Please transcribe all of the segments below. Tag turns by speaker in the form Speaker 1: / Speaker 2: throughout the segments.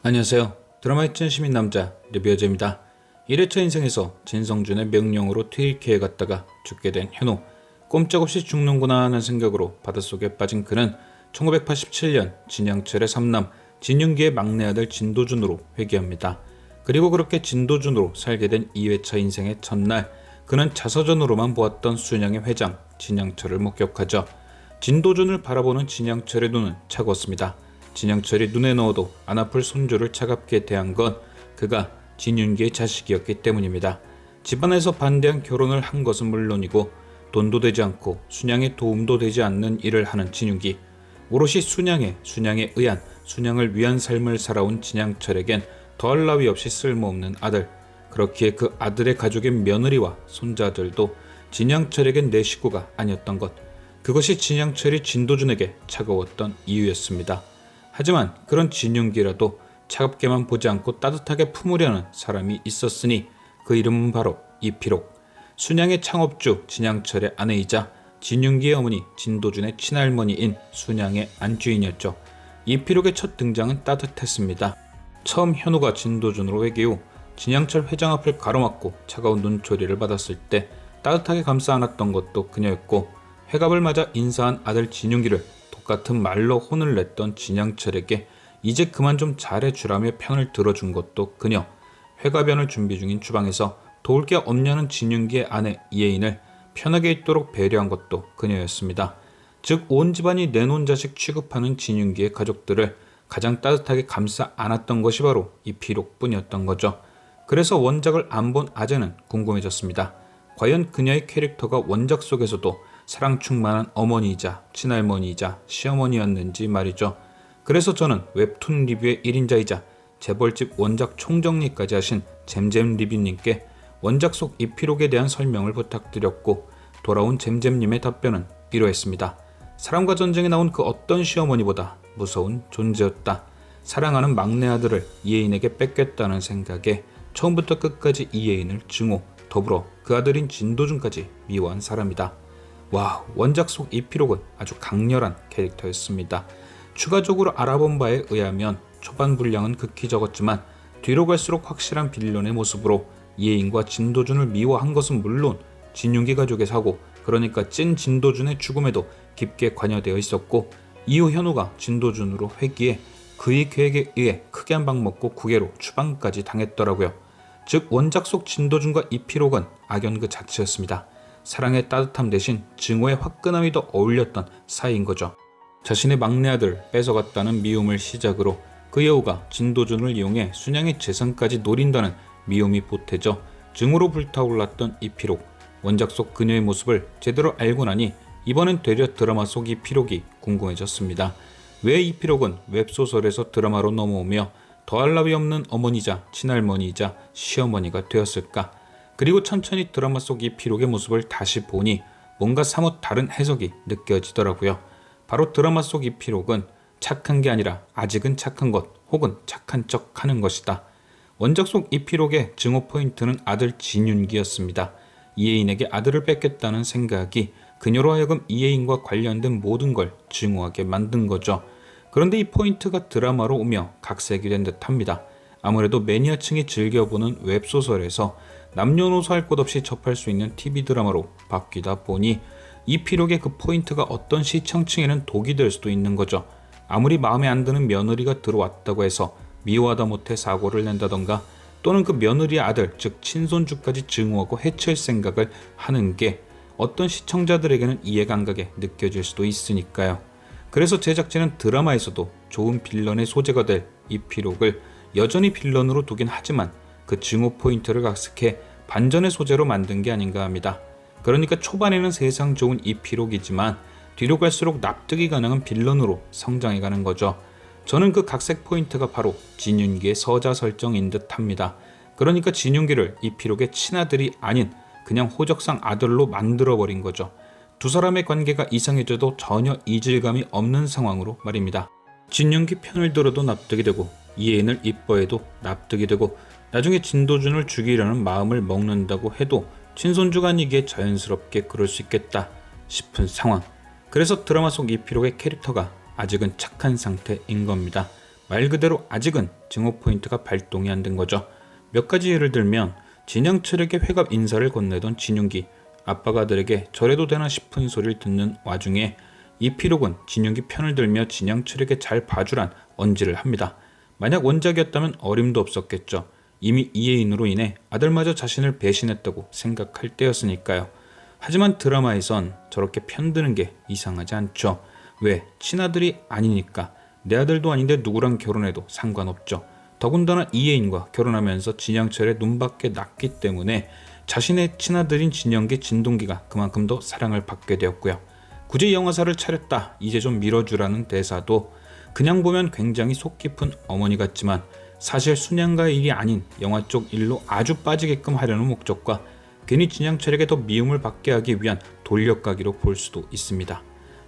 Speaker 1: 안녕하세요. 드라마의 찐시민 남자 리뷰어제입니다. 1회차 인생에서 진성준의 명령으로 튀르키예에 갔다가 죽게 된 현우. 꼼짝없이 죽는구나 하는 생각으로 바닷속에 빠진 그는 1987년 진양철의 삼남 진윤기의 막내 아들 진도준으로 회귀합니다. 그리고 그렇게 진도준으로 살게 된 2회차 인생의 첫날, 그는 자서전으로만 보았던 순양의 회장 진양철을 목격하죠. 진도준을 바라보는 진양철의 눈은 차가웠습니다. 진양철이 눈에 넣어도 안 아플 손주를 차갑게 대한 건 그가 진윤기의 자식이었기 때문입니다. 집안에서 반대한 결혼을 한 것은 물론이고 돈도 되지 않고 순양의 도움도 되지 않는 일을 하는 진윤기, 오롯이 순양에 의한, 순양을 위한 삶을 살아온 진양철에겐 더할 나위 없이 쓸모없는 아들, 그렇기에 그 아들의 가족의 며느리와 손자들도 진양철에겐 내 식구가 아니었던 것, 그것이 진양철이 진도준에게 차가웠던 이유였습니다. 하지만 그런 진윤기라도 차갑게만 보지 않고 따뜻하게 품으려는 사람이 있었으니 그 이름은 바로 이필옥. 순양의 창업주 진양철의 아내이자 진윤기의 어머니 진도준의 친할머니인 순양의 안주인이었죠. 이필옥의 첫 등장은 따뜻했습니다. 처음 현우가 진도준으로 회귀 후 진양철 회장 앞을 가로막고 차가운 눈초리를 받았을 때 따뜻하게 감싸 안았던 것도 그녀였고, 회갑을 맞아 인사한 아들 진윤기를 똑같은 말로 혼을 냈던 진양철에게 이제 그만 좀 잘해주라며 편을 들어준 것도 그녀. 회가변을 준비 중인 주방에서 도울 게 없냐는 진윤기의 아내 이혜인을 편하게 있도록 배려한 것도 그녀였습니다. 즉 온 집안이 내놓은 자식 취급하는 진윤기의 가족들을 가장 따뜻하게 감싸 안았던 것이 바로 이필옥뿐이었던 거죠. 그래서 원작을 안 본 아재는 궁금해졌습니다. 과연 그녀의 캐릭터가 원작 속에서도 사랑 충만한 어머니이자 친할머니이자 시어머니였는지 말이죠. 그래서 저는 웹툰 리뷰의 1인자이자 재벌집 원작 총정리까지 하신 잼잼 리뷰님께 원작 속 이필옥에 대한 설명을 부탁드렸고, 돌아온 잼잼님의 답변은 이러했습니다. 사랑과 전쟁에 나온 그 어떤 시어머니보다 무서운 존재였다. 사랑하는 막내 아들을 이혜인에게 뺏겼다는 생각에 처음부터 끝까지 이혜인을 증오, 더불어 그 아들인 진도준까지 미워한 사람이다. 와, 원작 속 이필옥은 아주 강렬한 캐릭터였습니다. 추가적으로 알아본 바에 의하면 초반 분량은 극히 적었지만 뒤로 갈수록 확실한 빌런의 모습으로 이혜인과 진도준을 미워한 것은 물론 진윤기 가족의 사고, 그러니까 찐 진도준의 죽음에도 깊게 관여되어 있었고, 이후 현우가 진도준으로 회귀해 그의 계획에 의해 크게 한 방 먹고 구개로 추방까지 당했더라고요. 즉 원작 속 진도준과 이필옥은 악연 그 자체였습니다. 사랑의 따뜻함 대신 증오의 화끈함이 더 어울렸던 사이인 거죠. 자신의 막내 아들 뺏어갔다는 미움을 시작으로 그 여우가 진도준을 이용해 순양의 재산까지 노린다는 미움이 보태져 증오로 불타올랐던 이필옥. 원작 속 그녀의 모습을 제대로 알고 나니 이번엔 되려 드라마 속 이필옥이 궁금해졌습니다. 왜 이필옥은 웹소설에서 드라마로 넘어오며 더할 나위 없는 어머니이자 친할머니이자 시어머니가 되었을까? 그리고 천천히 드라마 속 이필옥의 모습을 다시 보니 뭔가 사뭇 다른 해석이 느껴지더라고요. 바로 드라마 속 이필옥은 착한 게 아니라 아직은 착한 것 혹은 착한 척 하는 것이다. 원작 속 이필옥의 증오 포인트는 아들 진윤기였습니다. 이혜인에게 아들을 뺏겼다는 생각이 그녀로 하여금 이혜인과 관련된 모든 걸 증오하게 만든 거죠. 그런데 이 포인트가 드라마로 오며 각색이 된 듯합니다. 아무래도 매니아층이 즐겨보는 웹소설에서 남녀노소 할 것 없이 접할 수 있는 TV 드라마로 바뀌다 보니 이필옥의 그 포인트가 어떤 시청층에는 독이 될 수도 있는 거죠. 아무리 마음에 안 드는 며느리가 들어왔다고 해서 미워하다 못해 사고를 낸다던가, 또는 그 며느리의 아들 즉 친손주까지 증오하고 해칠 생각을 하는 게 어떤 시청자들에게는 이해가 안 가게 느껴질 수도 있으니까요. 그래서 제작진은 드라마에서도 좋은 빌런의 소재가 될 이필옥을 여전히 빌런으로 두긴 하지만 그 증오 포인트를 각색해 반전의 소재로 만든 게 아닌가 합니다. 그러니까 초반에는 세상 좋은 이필옥이지만 뒤로 갈수록 납득이 가능한 빌런으로 성장해가는 거죠. 저는 그 각색 포인트가 바로 진윤기의 서자 설정인 듯 합니다. 그러니까 진윤기를 이필옥의 친아들이 아닌 그냥 호적상 아들로 만들어버린 거죠. 두 사람의 관계가 이상해져도 전혀 이질감이 없는 상황으로 말입니다. 진윤기 편을 들어도 납득이 되고 이혜인을 이뻐해도 납득이 되고 나중에 진도준을 죽이려는 마음을 먹는다고 해도 친손주가 아니기에 자연스럽게 그럴 수 있겠다 싶은 상황. 그래서 드라마 속 이필옥의 캐릭터가 아직은 착한 상태인 겁니다. 말 그대로 아직은 증오 포인트가 발동이 안 된 거죠. 몇 가지 예를 들면 진양철에게 회갑 인사를 건네던 진윤기, 아빠가 아들에게 저래도 되나 싶은 소리를 듣는 와중에 이필옥은 진윤기 편을 들며 진양철에게 잘 봐주란 언지를 합니다. 만약 원작이었다면 어림도 없었겠죠. 이미 이혜인으로 인해 아들마저 자신을 배신했다고 생각할 때였으니까요. 하지만 드라마에선 저렇게 편드는 게 이상하지 않죠. 왜? 친아들이 아니니까. 내 아들도 아닌데 누구랑 결혼해도 상관없죠. 더군다나 이혜인과 결혼하면서 진양철의 눈밖에 났기 때문에 자신의 친아들인 진영기, 진동기가 그만큼 더 사랑을 받게 되었고요. 굳이 영화사를 차렸다, 이제 좀 밀어주라는 대사도 그냥 보면 굉장히 속 깊은 어머니 같지만 사실 순양가의 일이 아닌 영화 쪽 일로 아주 빠지게끔 하려는 목적과 괜히 진양철에게 더 미움을 받게 하기 위한 돌려가기로 볼 수도 있습니다.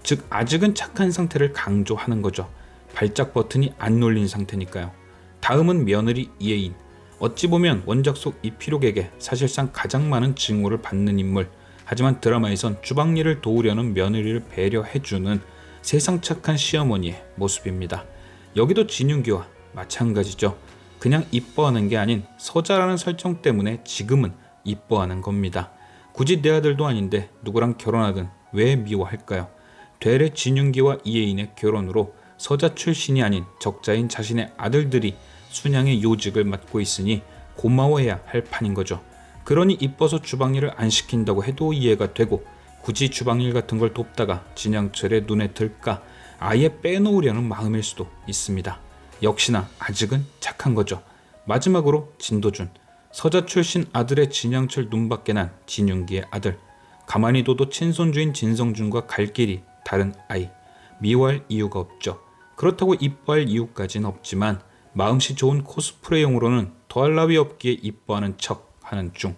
Speaker 1: 즉 아직은 착한 상태를 강조하는 거죠. 발작 버튼이 안 눌린 상태니까요. 다음은 며느리 이혜인. 어찌 보면 원작 속 이필옥에게 사실상 가장 많은 증오를 받는 인물, 하지만 드라마에선 주방일을 도우려는 며느리를 배려해주는 세상 착한 시어머니의 모습입니다. 여기도 진윤기와 마찬가지죠. 그냥 이뻐하는 게 아닌 서자라는 설정 때문에 지금은 이뻐하는 겁니다. 굳이 내 아들도 아닌데 누구랑 결혼하든 왜 미워할까요? 되레 진윤기와 이혜인의 결혼으로 서자 출신이 아닌 적자인 자신의 아들들이 순양의 요직을 맡고 있으니 고마워해야 할 판인 거죠. 그러니 이뻐서 주방일을 안 시킨다고 해도 이해가 되고 굳이 주방일 같은 걸 돕다가 진양철의 눈에 들까 아예 빼놓으려는 마음일 수도 있습니다. 역시나 아직은 착한 거죠. 마지막으로 진도준. 서자 출신 아들의 진양철 눈밖에 난 진윤기의 아들. 가만히 둬도 친손주인 진성준과 갈 길이 다른 아이. 미워할 이유가 없죠. 그렇다고 이뻐할 이유까지는 없지만 마음씨 좋은 코스프레용으로는 더할 나위 없기에 이뻐하는 척 하는 중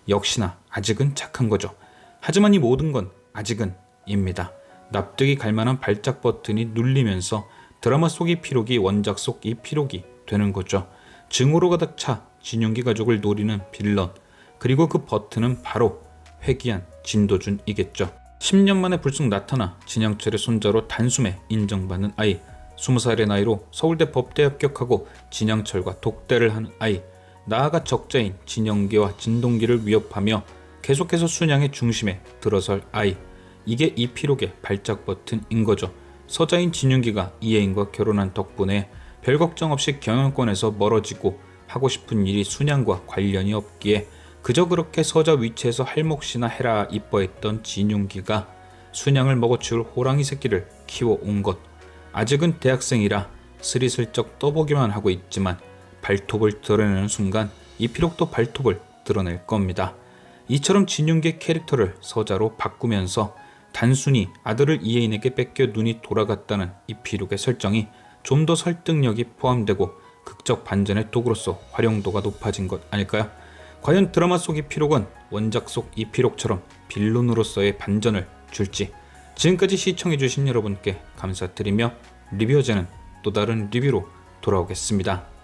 Speaker 1: 역시나 아직은 착한 거죠. 하지만 이 모든 건 아직은 입니다. 납득이 갈만한 발작 버튼이 눌리면서 드라마 속 이필옥이 원작 속 이필옥이 되는 거죠. 증오로 가득 차 진윤기 가족을 노리는 빌런, 그리고 그 버튼은 바로 회귀한 진도준이겠죠. 10년 만에 불쑥 나타나 진양철의 손자로 단숨에 인정받는 아이, 20살의 나이로 서울대 법대 합격하고 진양철과 독대를 하는 아이, 나아가 적자인 진영기와 진동기를 위협하며 계속해서 순양의 중심에 들어설 아이. 이게 이필옥의 발작 버튼인 거죠. 서자인 진윤기가 이혜인과 결혼한 덕분에 별 걱정 없이 경영권에서 멀어지고 하고 싶은 일이 순양과 관련이 없기에 그저 그렇게 서자 위치에서 할 몫이나 해라 이뻐했던 진윤기가 순양을 먹어치울 호랑이 새끼를 키워온 것. 아직은 대학생이라 스리슬쩍 떠보기만 하고 있지만 발톱을 드러내는 순간 이필옥도 발톱을 드러낼 겁니다. 이처럼 진윤기의 캐릭터를 서자로 바꾸면서 단순히 아들을 이혜인에게 뺏겨 눈이 돌아갔다는 이필옥의 설정이 좀 더 설득력이 포함되고 극적 반전의 도구로서 활용도가 높아진 것 아닐까요? 과연 드라마 속 이필옥은 원작 속 이필옥처럼 빌런으로서의 반전을 줄지. 지금까지 시청해주신 여러분께 감사드리며 리뷰어제는 또 다른 리뷰로 돌아오겠습니다.